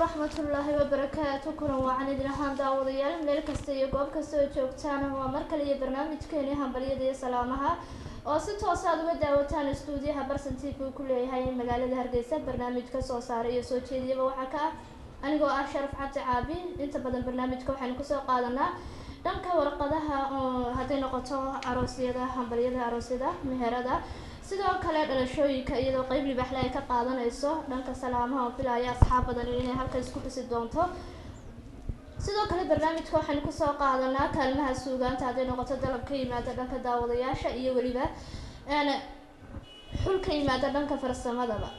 ورحمة الله وبركاته. كنا وعن إدراهان داود يالم ليل كستي قوب كستي جوكتانا ومركلي برنامج كيني همبلية دي سلامها وستو صاد وداوتان استوديوها برسنتيكو كلي هاي مقالة هرقيسة برنامج كسو صاري يسو تشيدي وحكا أنيقو أشرف حتى عابي انت بدن برنامج كوحان كسو قادنا dhanka warqadaha haday noqoto aroosyada hambaliyada aroosyada meherada sidoo kale dhalashooyinka iyadoo qayb libaxle ay ka qaadanayso dhanka salaamaha oo filaya asxaab badan inay halka isku dhisi doonto sidoo kale barnaamijka waxaan ku soo qaadanaa kaalmaha suugaanta haday noqoto dalab ka yimaada dhanka daawadayaasha iyo waliba xul ka yimaada dhanka farsamadaba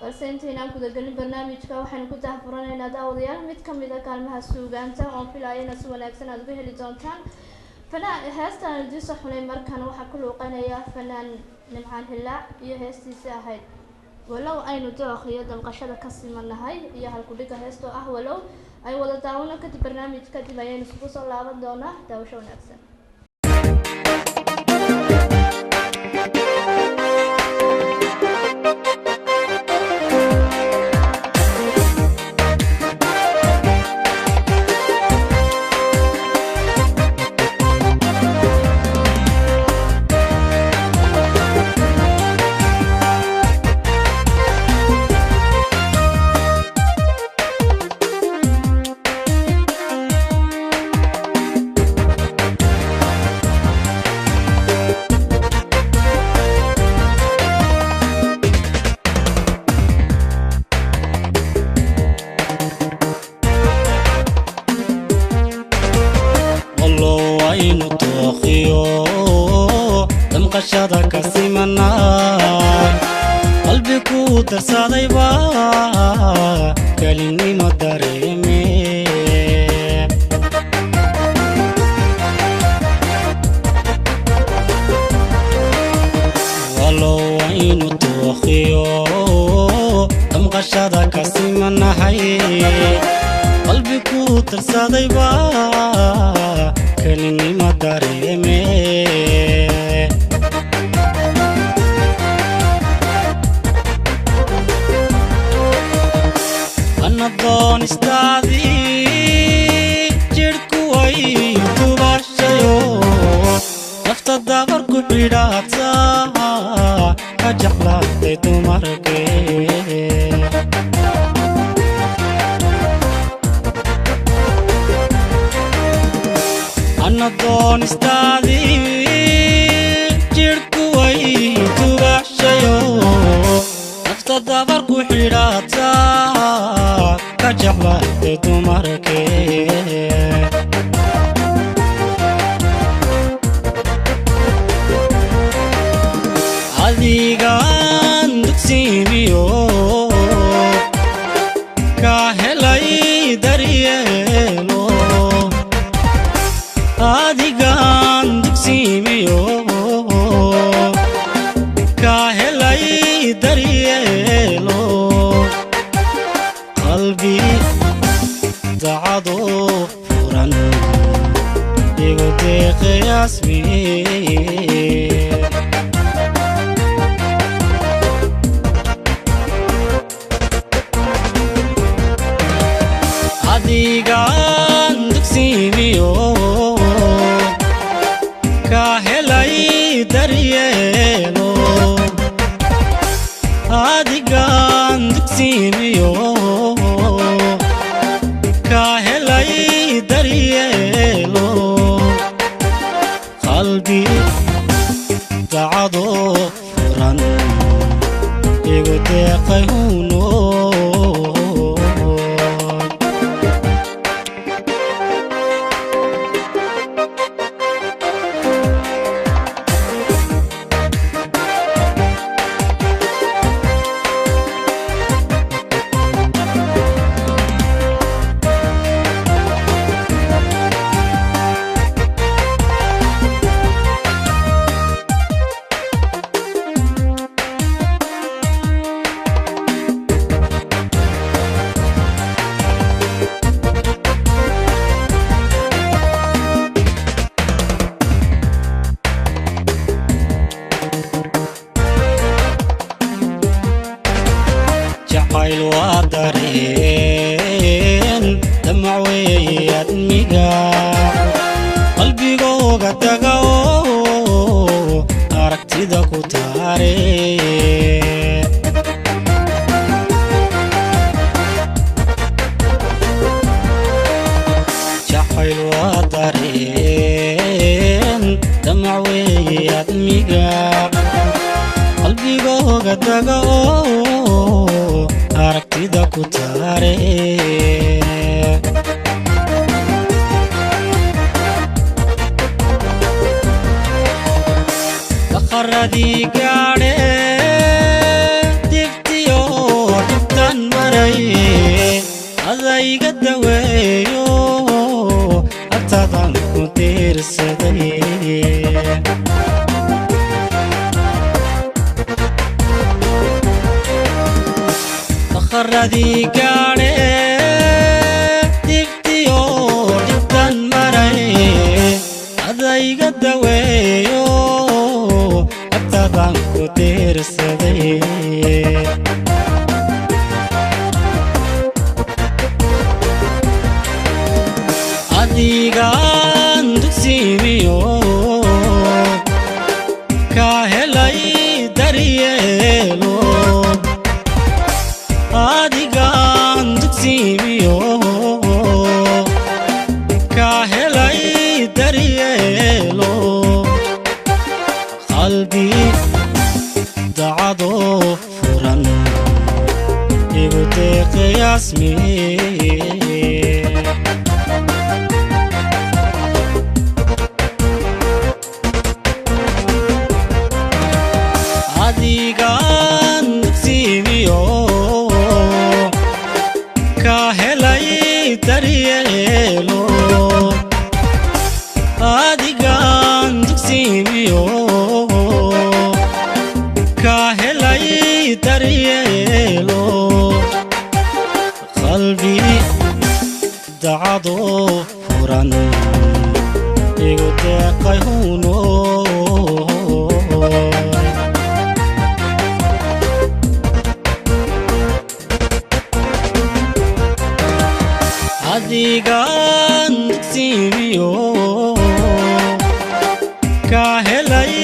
balse intaynaan gudagelin barnaamijka waxaan ku daahfuranaynaa daawadayaal mid ka mid ah kaalmaha suugaanta oo filayana si wanaagsan aad uga heli doontaan heestan diiso xulay markan waxaa ku luuqanaya fanaan nimcaan hilaac iyo heestiisa ahayd walow aynu dooqiyo damqashada ka simanahay iyo halkudhiga heestoo ah walow ay wada daawano kadib barnaamij kadib ayaynu isugu soo laaban doonaa daawasho wanaagsan. damqashada ka simanay qalbi ku darsaday ba kalinimo dareeme walow aynu tooqiyo damqashada ka simanahay qalbi ku darsaday ba kalinimo dareeme doon istaadi jirku ay dubashayo nafta dabar ku xidhaata ka jeclaatay dumarkee ana doon istaadi jirku ay dubashayo nafta dabar ku xidhaata jeclaatay dumarkee adigaan dugsiimiyo ka helay daryeelo adigaan dugsiimiyo ka helay daryeelo qalbi dacado furan igu deeqay asmi adigaan dugsiimiyo ka helay daryeelo adigaan dugsiimiyo ka helay daryeelo qalbi dacado furan igu deeqay huno admiga qalbigooga taga oo aragtida ku taare jacayl waa dareen damac weeye admiga qalbigooga taga oo aragtida ku taare qaradii gaadhe dibtiyo dhibtan maray adayga daweeyo agtadan ku diirsaday qaradii gaadhe dibtiyo dhibtan maray adayga daweeyo agtadan ku diirsaday adigaan dugsiimiyo ka helay daryeelo adigaan dugsiimiyo ka helay daryeelo qalbi dacado furan igu deeqay asmi adigaan dugsiimiyo ka helay daryeelo adigaan dugsiimiyo ka helay daryeelo qalbi dacado furan igu deeqay huno adigaan dugsiimiyo ka helay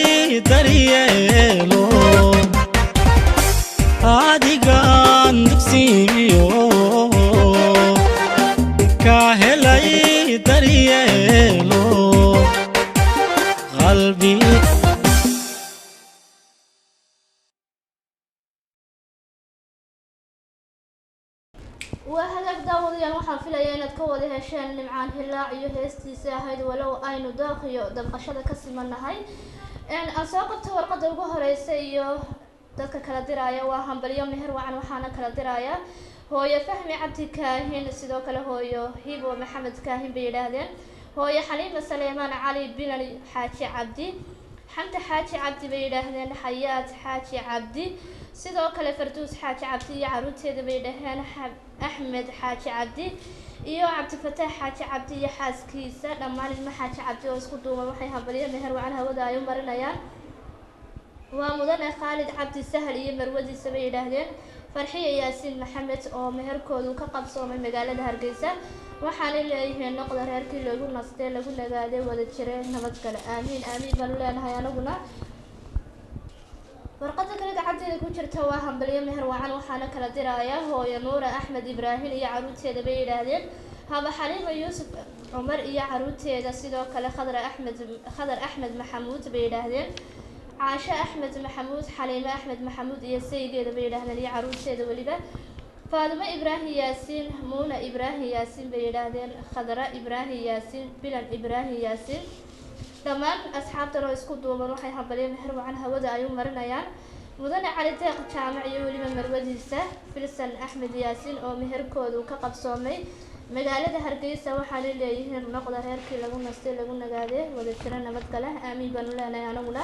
daryeelo adigaan dugsiimiyo ka helay daryeelo qalbi وهذاك داود يعني waxaan filayaa inaad ka wada hesheen nimcaan hilaac iyo heestiisa ahayd walow aynu daaqyo dabqashada ka simanahay aan soo qabto warqada ugu horeysa iyo dadka kala diraya waa hambalyo meher wacan waxaana kala diraya hooyo fahmi cabdi kaahin sidoo kale hooyo hibo maxamed kaahin bay yiraahdeen hooyo xaliima saleemaan cali bilan xaaji cabdi xamta xaaji cabdi bay yiraahdeen xayaat xaaji cabdi sidoo kale farduus xaaji cabdi iyo caruurteeda bay dhaheen axmed xaaji cabdi iyo cabdifataax xaaji cabdi iyo xaaskiisa dhammaan ilmo xaaji cabdi oo isku duuban waxay hambalyo meher wacan hawada ay u marinayaan waa mudane khaalid cabdi sahal iyo marwadiisa bay yidhaahdeen farxiya yaasiin maxamed oo meherkoodu ka qabsoomay magaalada hargeysa waxaana leeyihiin noqda reerkii lagu nastay lagu nagaaday wada jireen nabadgale aamiin aamiin baan leenahay anaguna warqada kale gacanteeda ku jirta waa hambalyo meher wacan waxaana kala diraya hooyo nuura axmed ibraahim iyo caruurteeda bay yidhaahdeen haba xaliima yuusuf cumar iyo caruurteeda sidoo kale khadar axmed maxamuud bay yidhaahdeen caasho axmed maxamuud xaliime axmed maxamuud iyo saygeeda bay yidhaahdeen iyo caruurteeda weliba faadimo ibraahim yaasiin muuna ibraahim yaasiin bay yidhaahdeen khadra ibraahim yaasiin bilan ibraahim yaasiin dhammaan asxaabtan oo isku duuban waxay hambalyo meher wacan hawada ay u marinayaan mudane cali deeq jaamac iyo weliba marwadiisa filsan axmed yaasiin oo meherkoodu ka qabsoomay magaalada hargeysa waxaana leeyihiin noqda reerkii lagu nastay lagu nagaaday wada jira nabadgale aamiin baanu leenahay anaguna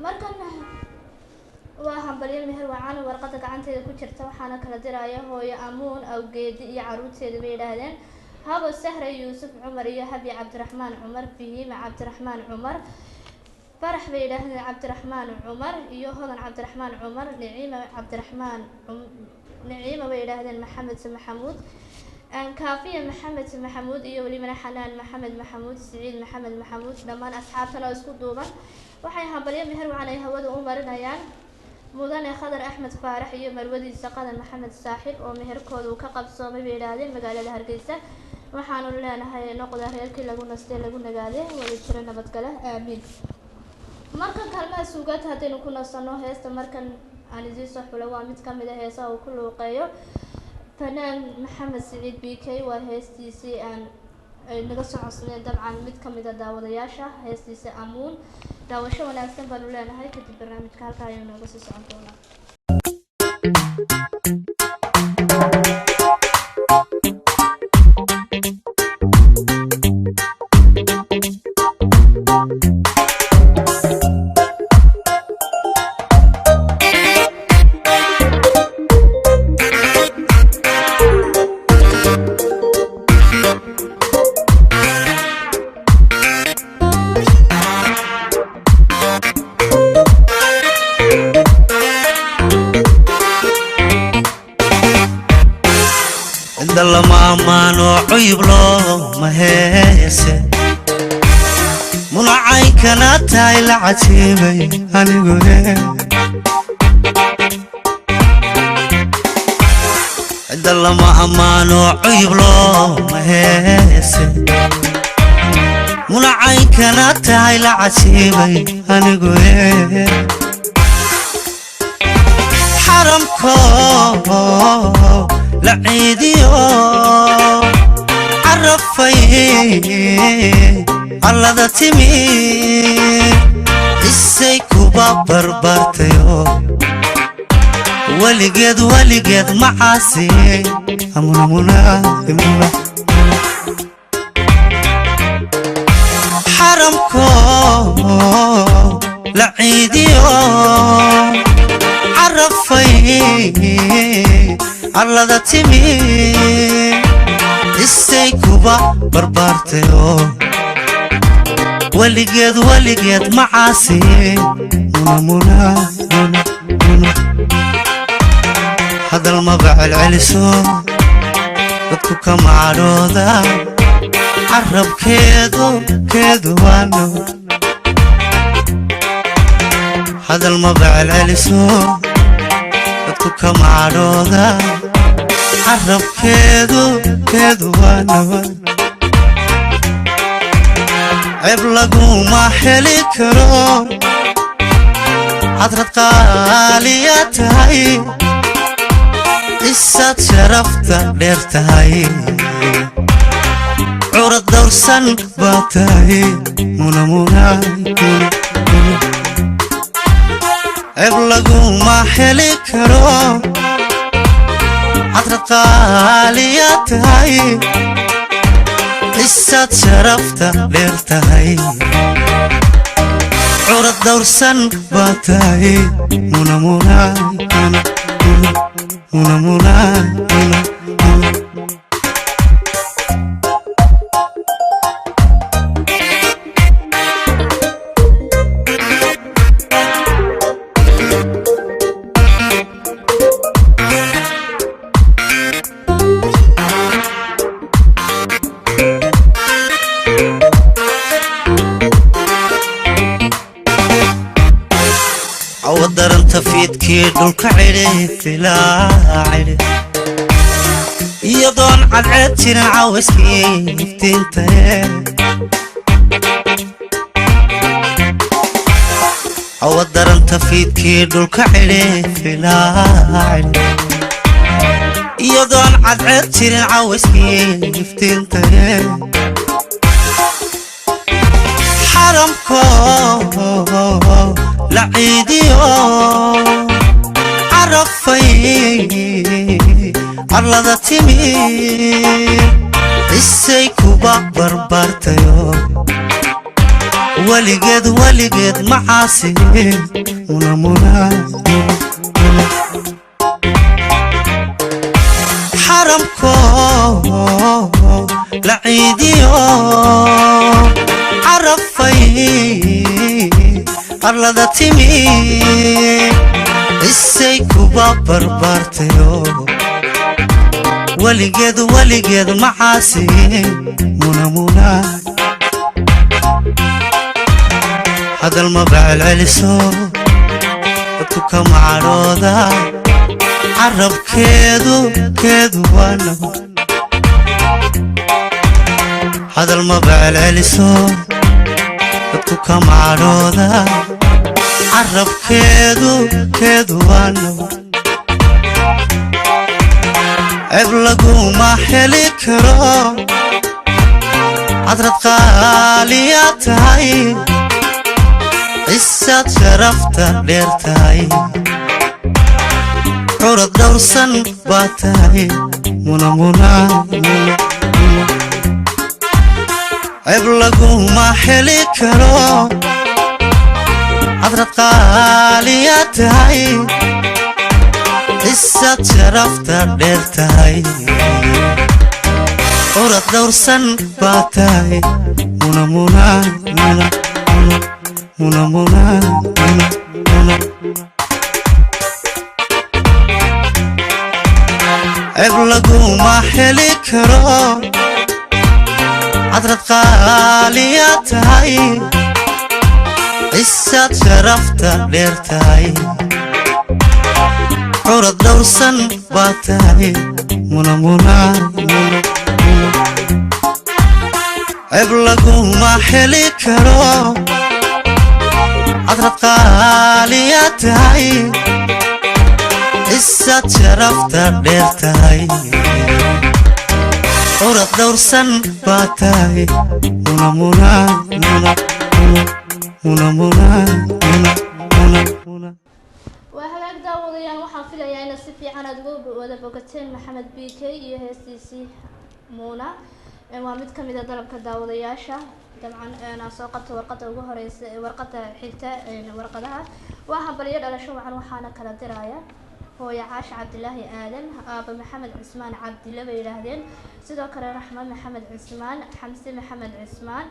markan waa hambalyo meher wacan warqada gacanteeda ku jirta waxaana kala diraya hooyo amuun awgeedi iyo caruurteeda bay yidhaahdeen habo sahre yuusuf cumar iyo habi cabdiraxmaan cumar fihima cabdiraxmaan cumar farax bay yidhaahdeen cabdiraxmaan cumar iyo hodan cabdiraxmaan cumar niciima cabdiraxmaan niciima bay yidhaahdeen maxamed maxamuud كافية محمد محمود iyo waliba xanaan maxamed maxamuud siciid maxamed maxamuud dhamaan asxaabtana isku duuban waxay hambalyo meher waxaan ay hawada u marinayaan mudane khadar axmed faarax iyo marwadiisa qadan maxamed saaxib oo meherkoodu ka qabsoomay beelaadeen magaalada hargeysa waxaanu leenahay noqda reerkii lagu nastay lagu nagaaday wada jira nabad gala aamin marka kalma suugaad hadaynu ku nasano heesta markan aan idin soo xulo waa mid kamid ah heesaha uu ku luuqeeyo فنان محمد سعيد بيكي وهيستيسي أن نقص عصرين طبعا مد كمدة داودياشة هيستيسي أمون داوشة وناسن بلولان هاي كتب برنامج كالكايو نقص سعودونا لما مانو عيب لو ما هيسه منعي كانت هاي العتيبي هنقول لما مانو عيب لو ما هيسه منعي كانت هاي العتيبي هنقول حرمكو لعيديو عرفي على ذا تمي السيكو بربرتيو ولقد معاسي أمنا حرمكو لعيديو عرفي على ذا تمي السيكو بربرتيو ولقد معاسي منا هذا المبع العلسو بدكو كم عروضة عرب كيدو وانو هذا المبع العلسو بدكو كم عروضة عرب كيدو وانو عيب لقو ما حلي كرو عطرت قالياتهاي إسات شرفتا ديرتهاي عورد دورسان باتهاي منا عيب لقو ما حلي كرو عطرت قالياتهاي إسات شرفتا ديرتهاي عورد دورسان باتهاي منا عودر انت فيدكي دولك عريت لا عريت يضون عالعتين عاوسكي فتنتين عودر انت فيدكي دولك عريت لا عريت يضون عالعتين عاوسكي فتنتين حرمكو لعيديو عرفي على ذا تمي السيكو بربرتيو ولقد معاسي منا حرمكو لعيديو عرفي على ذا تمي السيكو بربرتيو weligeed macaasi munamuna hadal ma baalceliso dadku ka macarooda carabkeedu waana hadal ma baalceliso dadku ka macarooda carabkeedu waana عيب لقوما حلي كرو عطرت قالياتهاي عسات شرفتا ليرتهاي عرض دورسن باتهاي منا عيب لقوما حلي كرو عطرت قالياتهاي عسات شرفتا ليرتهاي عرض دورسن باتهاي منا عيب لقوما حلي كرو عطرت قالياتهاي عسات شرفتا ليرتهاي عرض دورسن باتهاي منا عيب لقوما حلي كرو عطرت قالياتهاي عسات شرفتا ليرتهاي عرض دورسن باتهاي منا وهلاك داوديان waxaan filayaa in si fiican aad ugu wada bogateen Maxamed BK iyo heestiisii Muna waa mid kamid ah dalabka daawadayaasha dabcan ana soo qabto warqada ugu horeysa warqada xigta warqadaha waxa baliyo dhalasho waxaana kala diraya hooyo Caasha Cabdilaahi Aadan aaba Maxamed Cismaan Cabdillah bay yiraahdeen sidoo kale Raxmaan Maxamed Cismaan Xamsi Maxamed Cismaan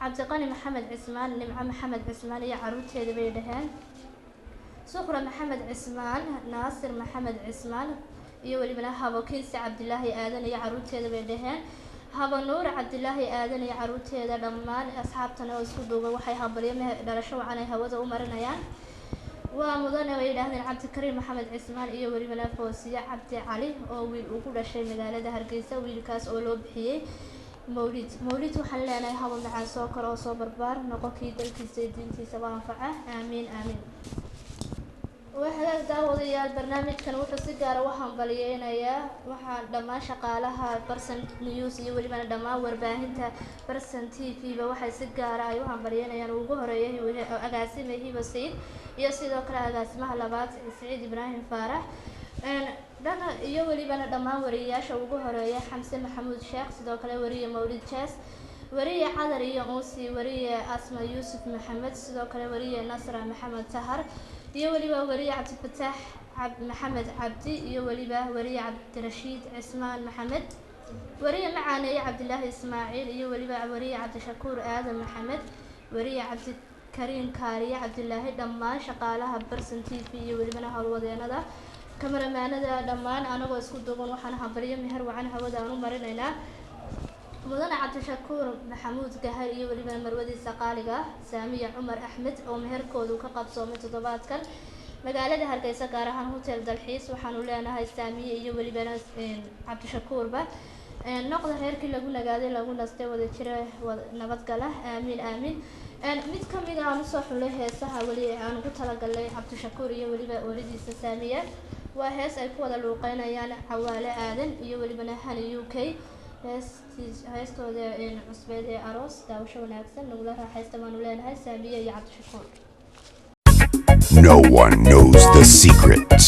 Cabdiqani Maxamed Cismaan Nimco Maxamed Cismaan iyo caruurteeda bay dhaheen سخرة محمد عثمان ناصر محمد عثمان يولي من هابو كيسي عبد الله آدن يا عروتي هذا بيدهن هابو نور عبد الله آدن يا عروتي هذا دمان أصحابتنا وسكودوغا وحي هابريم درشوا عنها هوذا ومرنيان ومضانا ويدهن عبد الكريم محمد عثمان يولي من فوسية عبد علي وكل شيء مقالة هرقيسة ويلكاس أولو بحيي مولد وحلانا هابو مع سوكر وصوبر بار نقوكي دلكي سيدينتي سبا نفعه آمين وهذا داوديال برنامجكن wuxuu si gaar ah waxaan baliyeenayaa waxaan dhamaan shaqaalaha Barsan News iyo waliba dhamaan warbaahinta Barsan TV ba waxay si gaar ah waxaan baliyeenayaan ugu horeeyay agaasimaha Basiir iyo sidoo kale agaasimaha labaad Saciid Ibrahim Faarax dana iyo waliba dhamaan wariyaasha ugu horeeyay Xamse Maxamuud Sheekh sidoo kale wariye Mawlid Jaas wariye Cadar iyo Muusi wariye Asma Yuusuf Maxamed sidoo kale wariye Nasra Maxamed Tahar iyo waliba wariye Cabdi Fataax Maxamed Cabdi iyo waliba wariye Cabdi Rashiid Cismaan Maxamed wariye Macaanay Cabdilaahi Ismaaciil iyo waliba wariye Cabdi Shakuur Aadan Maxamed wariye Cabdi Kariim Kaariye Cabdilaahi dhamaan shaqaalaha Barsan TV iyo waliba hawlwadeenada kamaramaanada dhamaan anagoo isku duuban waxaan habariyo meher wacan hawada aanu marinaynaa مدن عبد الشكور محمود جهر iyo waliba marwadiisa qaaliga Saamiya Umar Ahmed oo meherkoodu ka qabsoomay toddobaadkan magaalada Hargeysa gaar ahaan hotel dalxiis waxaan u leenahay Saamiya iyo waliba Cabd Shakuur ba noqdo heerkii lagu nagaaday lagu nastay wada jira nabad gala aamin mid kamid ah soo xulay heesaha wali aan ugu talagalay Cabd Shakuur iyo waliba walidiisa Saamiya waa hees ay ku wada luuqeynayaan Xawaale Aadan iyo waliba Hani UK heestooda cusbeed ee aroos daawasho wanaagsan nagula raaxaysta maanu leenahay Saamiya iyo Cabd Shakuur. No one knows the secret.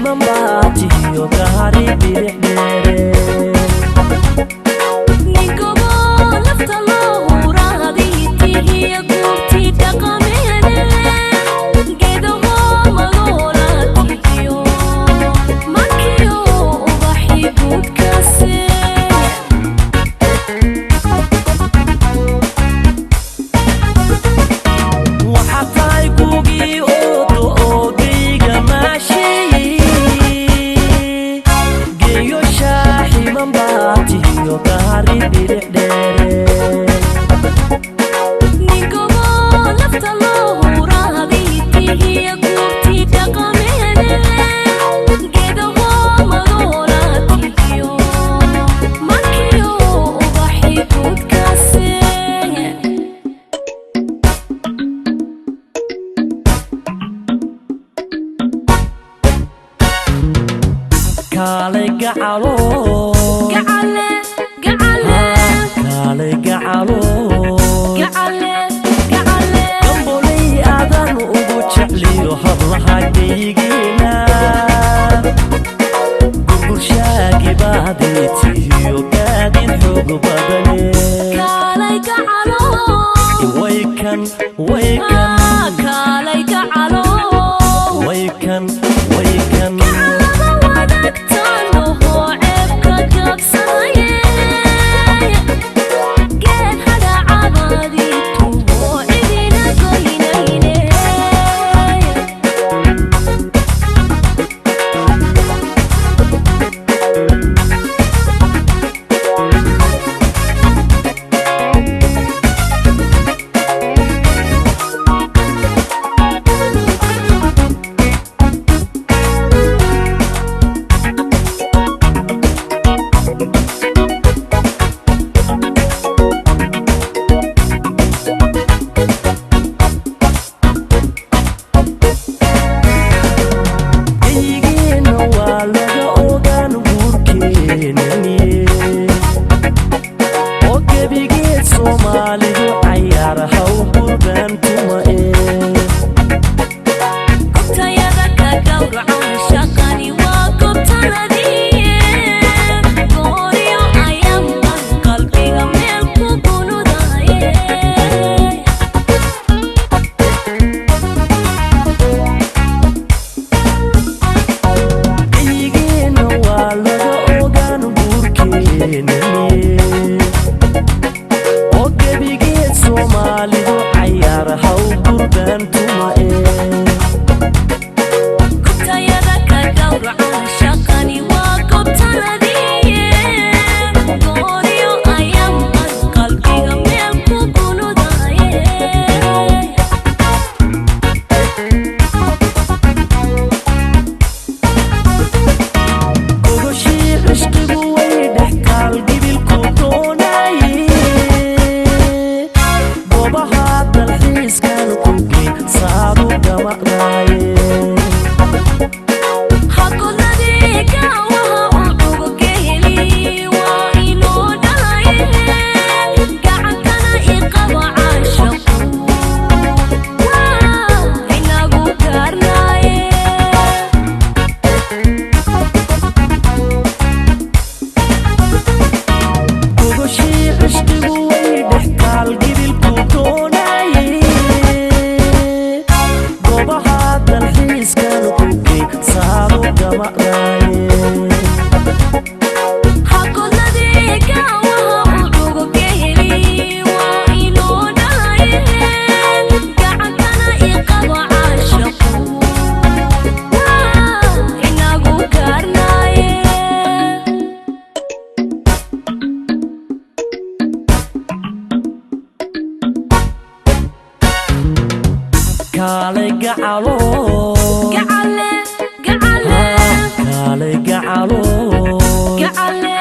mambati yo gari bidere ninkobo lafta loo huraadi tihiya goobti dhaqameene geedaho magoola tihiyo markiyo ubaxi guudkaase waxaatay gugii oodo oogayga maashii geeyo shaaxi mambati yo gari bidere ninkobo lafta loo huraadi tihiya goobti dhaqameene geedaho magoola tihiyo markiyo ubaxi guudkaase kale gacalo gacale gacale kale gacalo gacale gacale gambolay aadan ugu jecliyo hablaha geygina gurgurshaagi baadaytiyo gaadin xoog badane kaalay gacalo waykan waykan kaalay gacalo waykan waykan laba wadagtaan ohoo ceebka jabsanaye geed hadhacabaadii tuhoo cidina goynayne geyigeena waa laga ogaan guurkeenani oo gebigeed soomaalidu cayaar haw gurbaan tuma gubtayada ka gawracan shaqani waa gobtanadii gooryo ayaanban qalbiga meel ku gunudaye geyigeena waa laga ogaan guurkeenani oo gebigeed soomaalidu cayaar haw gurbaan tuma gubtayada ka gawracan shaqani waa gobtanadii gooryo ayaanban qalbiga meel ku gunudaye gogoshii cishqigu way dhex kaal gibilku doonaye goobaha dalxiiskan kuge saadu gamacdaaye hakodladii gaawaha ucugo geheli waa inoo dhahaye gacantana iqaba caashaqu waa inagu gaarnaaye gogoshii cishqigu way dhex kaal gibilku doonaye goobaha dalxiiskan kuge saadu gamacdaaye hakodladii gaawaha ucugo geheli waa inoo dhahaye gacantana iqaba caashaqu waa inagu gaarnaaye kale gacalo gacale gacale kale gacalo gacale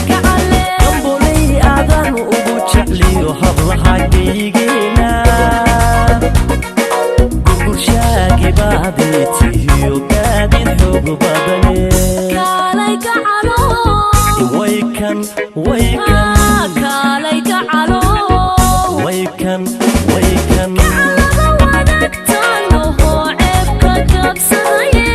gacale gambolay aadan ugu jecliyo hablaha geygina gurgurshaagi baadaytiyo gaadin xoog badane kaalay gacalo waykan waykan kaalay gacalo waykan waykan laba wadagtaan ohoo ceebka jabsanaye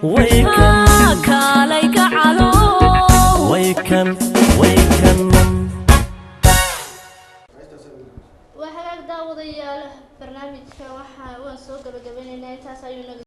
ويكن كالي كعلو ويكن وحلاق داوديال برنامجka waxa waan soo gabagabeynayna intaas ayuu